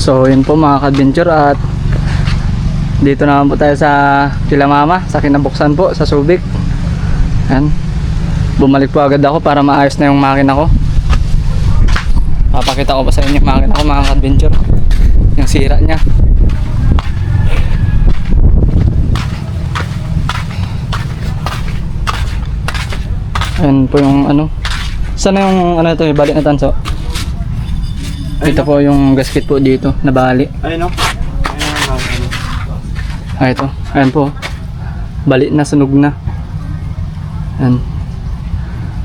So yun po mga ka-adventure, at dito naman po tayo sa kila mama, sa kinabuksan po sa Subic. Yan. Bumalik po agad ako para maayos na yung makina ko. Papakita ko pa sa inyo yung makina ko mga ka-adventure, yung sira nya. Ayan po yung ano. Sana yung ano ito, balik na tanso. Ito po yung gasket po dito, nabali. Ayun o. Ah, ito. Ayan po. Balik na, sunog na. Ayan.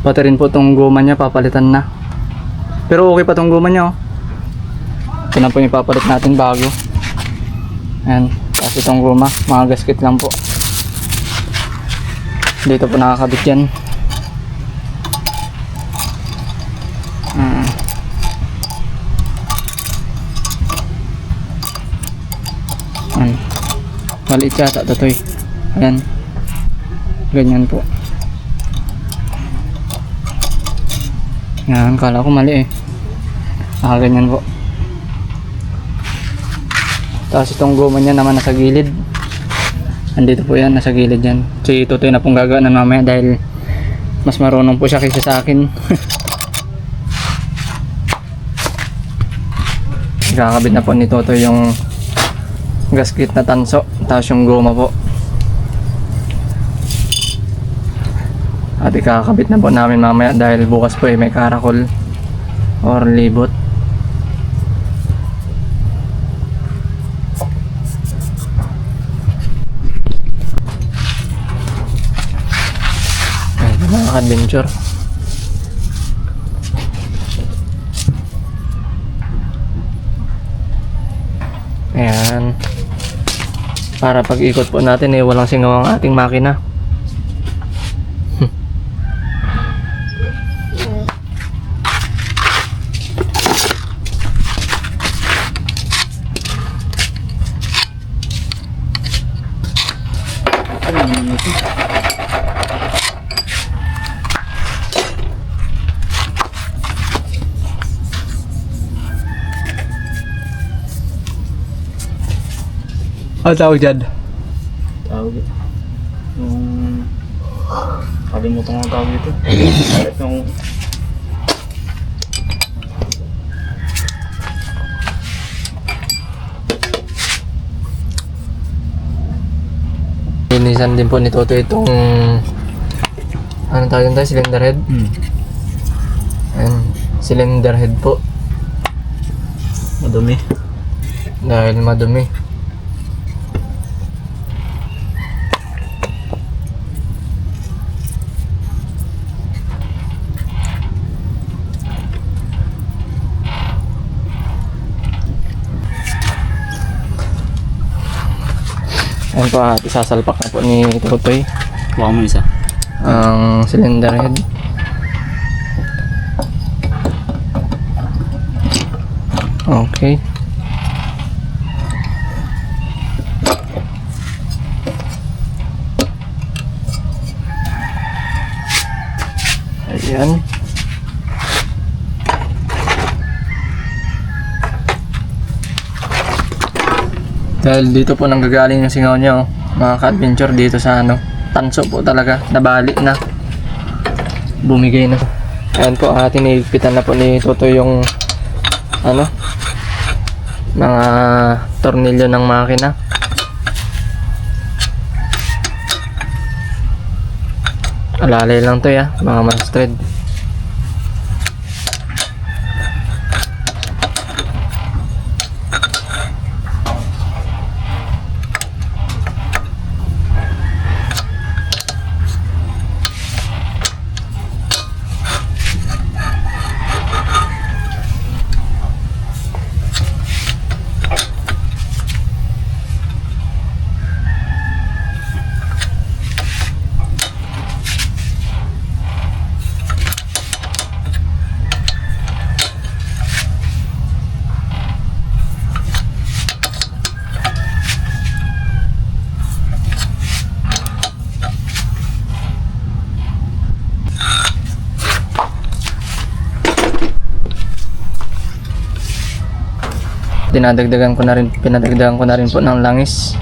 Pati rin po itong goma niya, papalitan na. Pero okay pa itong goma niya, oh. Ito na po yung papalit natin bago. Ayan. Tapos itong goma, mga gasket lang po. Dito po nakakabit yan. Ayan. Maliit yata ito eh. Ayan. Ganyan po. Yan, kala ko mali eh. Ganyan po. Tapos itong goma niya naman nasa gilid. Andito po yan, nasa gilid yan. Si Tutoy na pong gagawin na mamaya dahil mas marunong po siya kaysa sa akin. Kakabit na po ni Tutoy yung gasket na tanso, tapos yung goma po. At ikakabit na po namin mamaya dahil bukas po may karakol or libot. Ayan, mga adventure. Ayan. Para pag ikot po natin walang singaw ang ating makina. Ano tawag dyan? Tawag ito. Yung... Kalimutan ko tawag ito. Itong... Linisan din po ni Toto itong... Anong tawag yun tayo? Cylinder head? Ayan. Cylinder head po. Madumi. Dahil madumi. Ayan po at isasalpak na po ni Tutoy Huwag mo isa. ang cylinder head. Okay. Ayan. Dahil dito po nanggagaling yung singaw niya, oh, mga ka-adventure, dito sa ano, tanso po talaga, nabali na, bumigay na. Ayan po, ating iigpitan na po ni Toto yung ano, mga tornilyo ng makina. Alalay lang to ya, mga man-thread. pinadagdagan ko na rin po ng langis.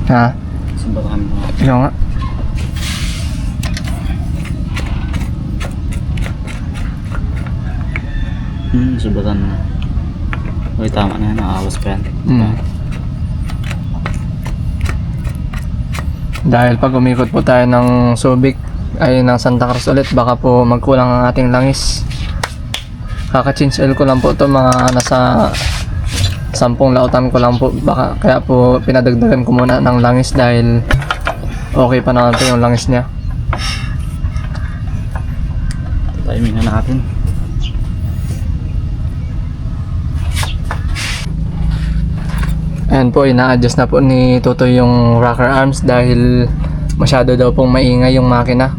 Ha? Sumbatahan mo. Ikaw nga. Sumbatan mo. Uy, tama na yan. Nakawas pa yan. Dahil pag umikot po tayo ng Subic ay ng Santa Cruz ulit, baka po magkulang ang ating langis. Kaka-change oil ko lang po ito, mga nasa 10 lautan ko lang po, baka kaya po pinadagdagan ko muna ng langis dahil okay pa naman po yung langis niya. Timing na natin. Ayan po, ina-adjust na po ni Totoy yung rocker arms dahil masyado daw pong maingay yung makina,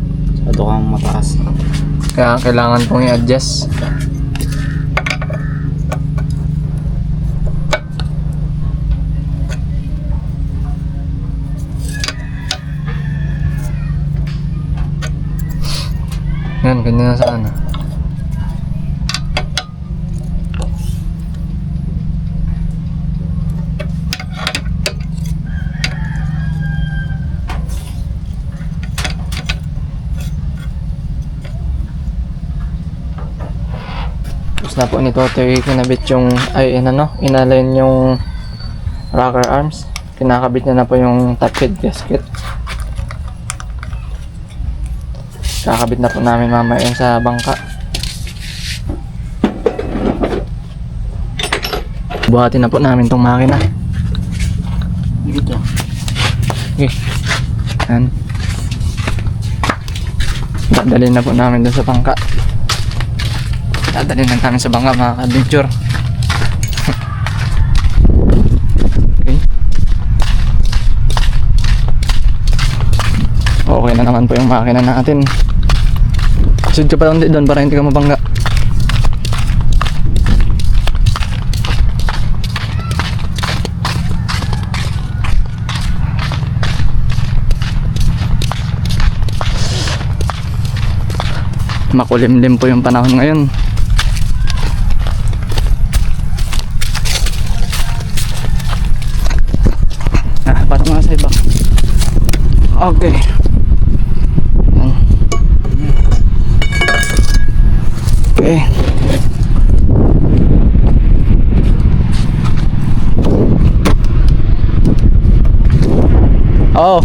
Masyado kang mataas. kaya kailangan pong i-adjust. Yan, ganyan na sana. Tapos na po ni Totoy kinabit yung, inalign yung rocker arms. Kinakabit niya na po yung top head gasket. Kakabit na po namin mamaya yun sa bangka. Buhatin na po namin tong makina. Dito. Okay. Yan. Dadalhin na po namin dun sa bangka. Dadalhin na namin sa bangka, mga ka-adventure. Okay. Okay na naman po yung makina natin. Sud ka pa doon para hindi ka mabangga. Makulimlim po yung panahon ngayon. Pat mga sa iba. Okay. Okay. Oh.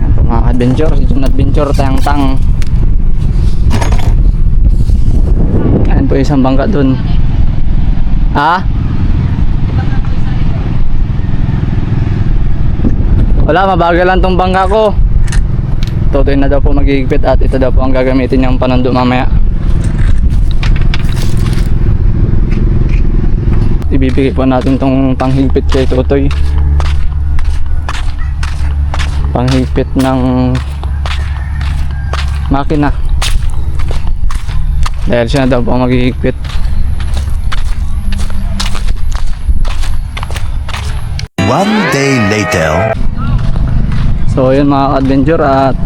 Ito mga adventure, si Jun Adventure tang. Ayan po isang bangka dun. Ha? Wala, mabagal lang tong bangka ko. Totoy na daw po magigipit at ito daw po ang gagamitin niyang panundo mamaya. Ibibigay po natin tong panghigpit kay Totoy. Panghigpit ng makina. Dahil siya na daw po maghihigpit. One day later. So yun mga adventure, at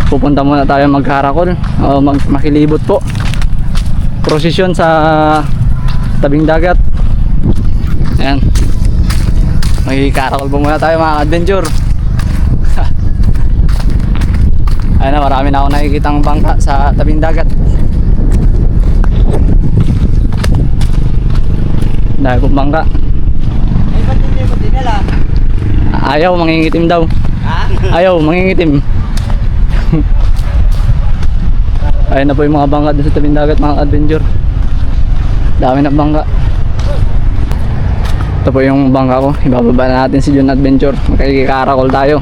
pupunta muna tayo magkarakol o makilibot po, prosesyon sa tabing dagat. Ayan, magkikarakol po muna tayo mga adventure. Ayan na, marami na ako nakikitang bangka sa tabing dagat. Dahil po bangka. Ayaw, mangingitim daw. Ayaw, mangingitim. Ayun na po yung mga bangka doon sa tabing dagat mga adventure. Dami na bangka. Ito po yung bangka ko. Ibababa na natin si Jun Adventure. Magkikikarakol tayo.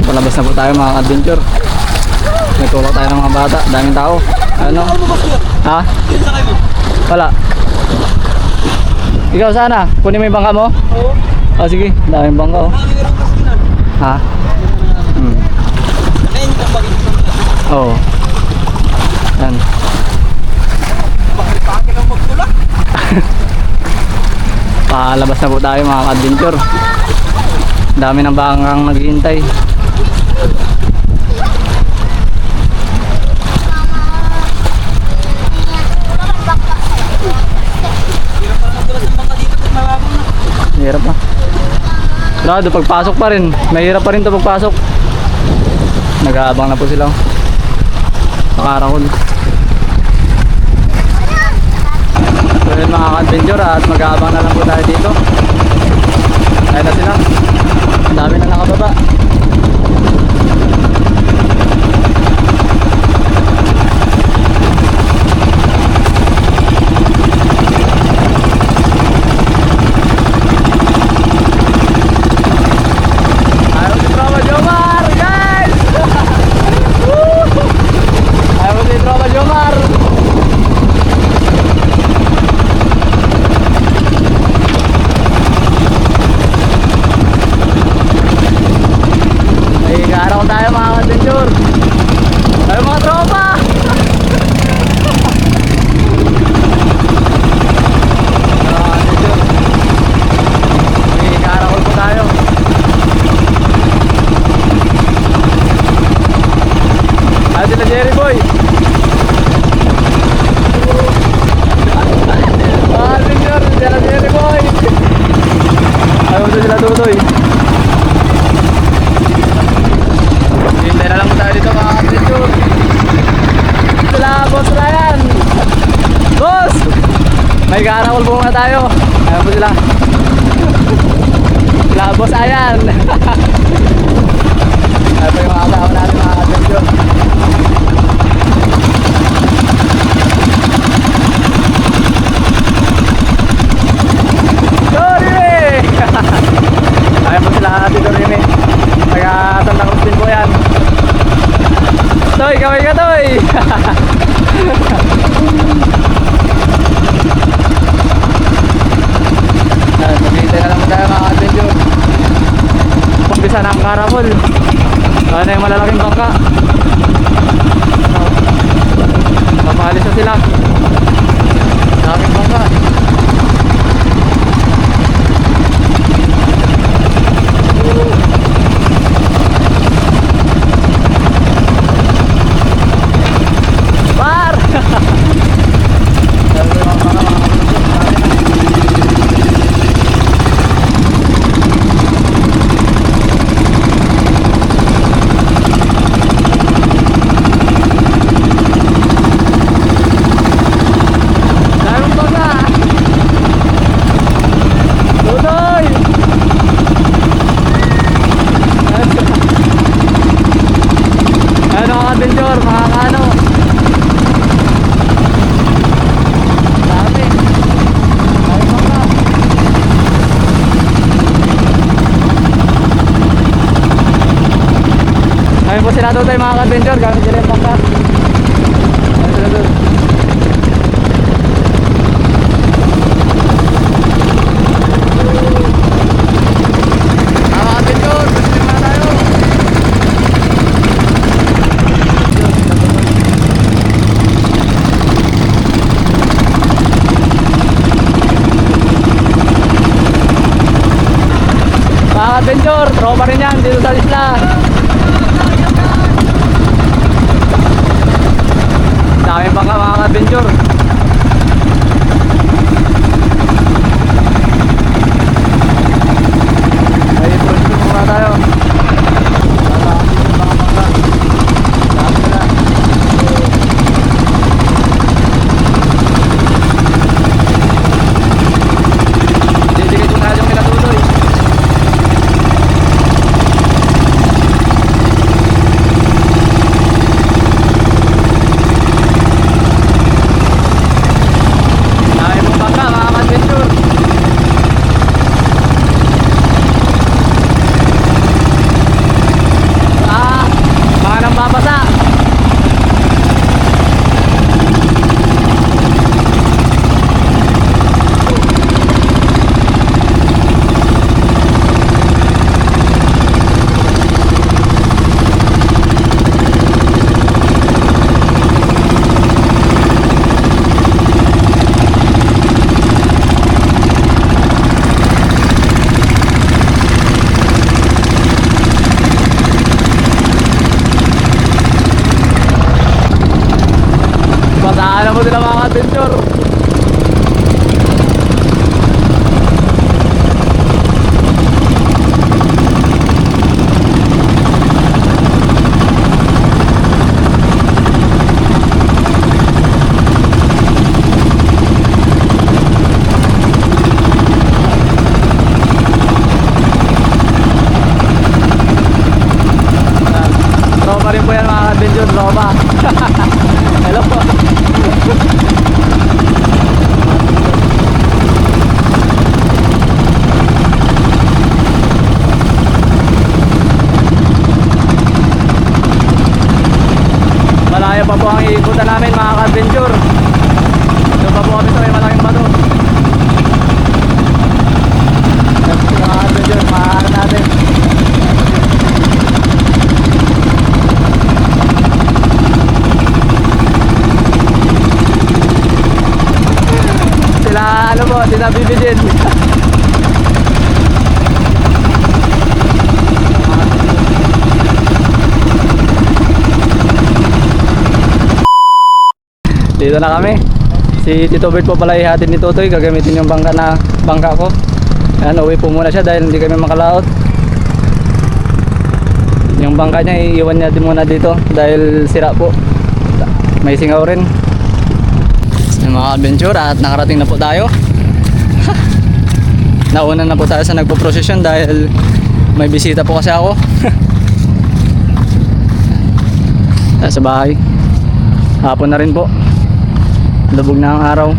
Palabas na po tayo mga adventure. May tulak tayo ng mga bata. Daming tao. Ano? Ha? Wala. Ikaw sana, kunin mo yung bangka mo? Oo. Oh, sige, daming bangka oh. Ha? Oo. Oh. Yan. Palabas na po tayo mga adventure. Dami ng bangang naghihintay. Mahirap na. Grado, pagpasok pa rin. Mahirap pa rin ito pagpasok. Nag-aabang na po sila. Nakarakol. So yun mga ka-adventure at mag-aabang na lang po tayo dito. Ayun na sila. Ang dami na nakababa. Ayaw si Tropa Jomar, guys! Ayaw si Tropa Jomar. Araw tayo mga adventure. Tayo mga tropa. Araw po tayo. Ayo sila Jerry Boy. Mga adventure, sila Jerry Boy. Ayaw sila Tutoy. Hintay na lang tayo dito mga adventure. Sila Boss Ryan. Boss! May karakol po muna tayo. Ayan po sila. Sila Boss Ayan. Ayan po yung mga kasama natin mga adventure. Sorry! Ayan po sila dito rin eh. Taga Santa Cruz din po yan. Toy, kaway ka Toy! Maghihintay na lang tayo mga adventure. Pagpisa na ang karakol. Kaya na yung malalaking bangka. Mapalis na sila. Malaking bangka. Ayun po sila doon tayo mga ka-adventure. Gamit sila yung bangka. Ayun sila doon. Mga ka-adventure, pwede na tayo. Mga ka-adventure, tropa rin yan dito sa isla. Dami pa ka mga adventure. Ay, proceed muna tayo. Didikit ko na yung pinatuloy. malayo pa po ang iikutan namin mga ka-adventure. Doon pa po kami sa may malaking bato. Yan po mga ka-adventure, maaari natin. Sila ano po, sila bibigyan. Dito na kami. Si Tito Bert po pala ihatid ni Totoy. Gagamitin yung bangka ko. Ayan, uwi po muna siya dahil hindi kami makalaot. Yung bangka niya iiwan niya din muna dito dahil sira po. May singaw rin. So, mga adventure at nakarating na po tayo. Nauna na po tayo sa nagpo-procession dahil may bisita po kasi ako. Sa bahay. Hapon na rin po. Lubog na ang araw.